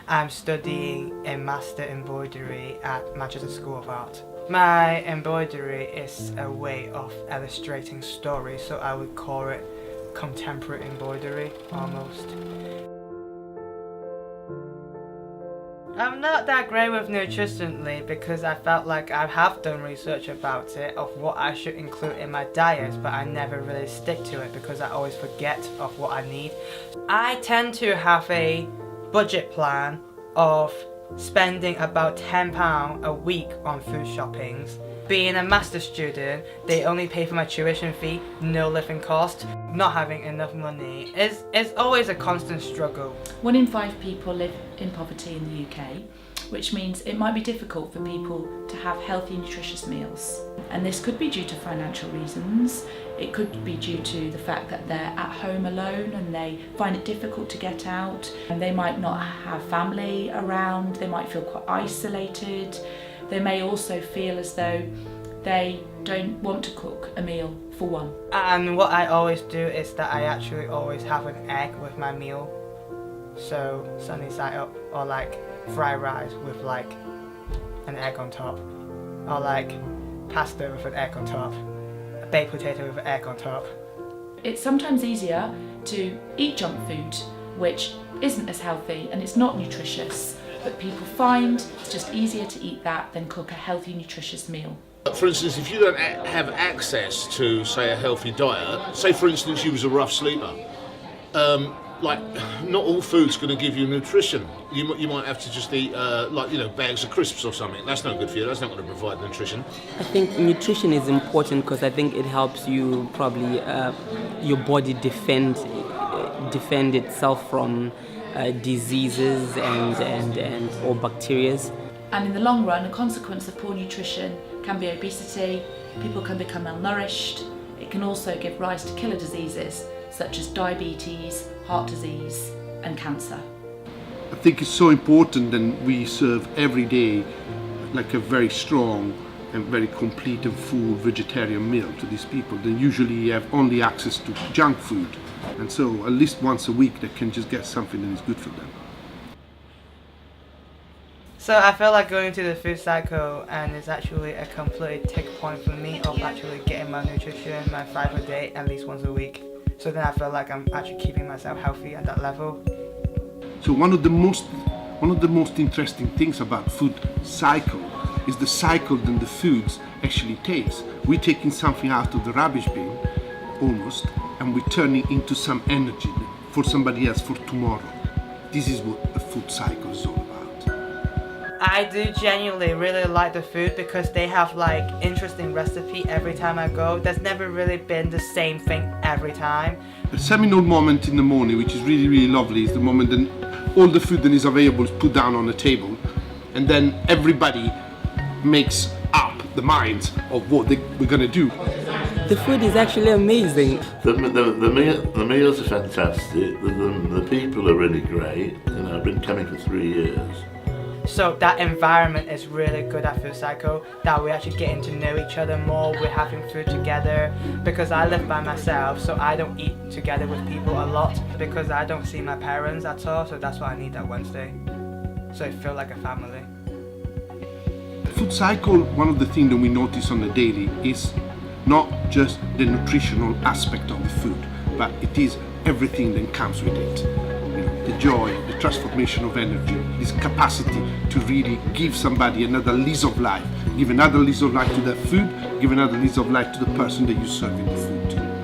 I'm studying a Master Embroidery at Manchester School of Art. My embroidery is a way of illustrating stories, so I would call it contemporary embroidery, almost. I'm not that great with nutritionally because I felt like I have done research about it of what I should include in my diet, but I never really stick to it because I always forget of what I need. I tend to have a budget plan of spending about £10 a week on food shoppings. Being a master's student, they only pay for my tuition fee, no living cost. Not having enough money is always a constant struggle. 1 in 5 people live in poverty in the UK, which means it might be difficult for people to have healthy, nutritious meals. And this could be due to financial reasons. It could be due to the fact that they're at home alone and they find it difficult to get out. And they might not have family around, they might feel quite isolated. They may also feel as though they don't want to cook a meal for one. And what I always do is that I actually always have an egg with my meal. So sunny side up, or like fried rice with like an egg on top, or like pasta with an egg on top, a baked potato with an egg on top. It's sometimes easier to eat junk food, which isn't as healthy and it's not nutritious, but people find it's just easier to eat that than cook a healthy, nutritious meal. For instance, if you don't have access to, say, a healthy diet, say for instance you was a rough sleeper, like not all food's going to give you nutrition. You might have to just eat bags of crisps or something. That's not good for you. That's not going to provide nutrition. I think nutrition is important because I think it helps you probably your body defend itself from diseases and or bacteria. And in the long run, a consequence of poor nutrition can be obesity. People can become malnourished. It can also give rise to killer diseases such as diabetes, heart disease and cancer. I think it's so important that we serve every day like a very strong and very complete and full vegetarian meal to these people. They usually have only access to junk food, and so at least once a week they can just get something that is good for them. So I feel like going to the FoodCycle, and it's actually a complete tick point for me of actually getting my nutrition, my 5 a day, at least once a week. So then I feel like I'm actually keeping myself healthy at that level. So one of the most interesting things about FoodCycle is the cycle that the foods actually takes. We're taking something out of the rubbish bin, almost, and we're turning into some energy for somebody else for tomorrow. This is what the FoodCycle is all about. I do genuinely really like the food because they have like interesting recipe every time I go. There's never really been the same thing every time. A seminal moment in the morning, which is really, really lovely, is the moment that all the food that is available is put down on the table, and then everybody makes up the minds of what we're going to do. The food is actually amazing. The meals are fantastic. The people are really great. I've been coming for 3 years. So that environment is really good at FoodCycle, that we're actually getting to know each other more, we're having food together, because I live by myself, so I don't eat together with people a lot, because I don't see my parents at all, so that's why I need that Wednesday. So it feels like a family. FoodCycle, one of the things that we notice on the daily is not just the nutritional aspect of the food, but it is everything that comes with it. The joy, the transformation of energy, this capacity to really give somebody another lease of life, give another lease of life to their food, give another lease of life to the person that you're serving the food to.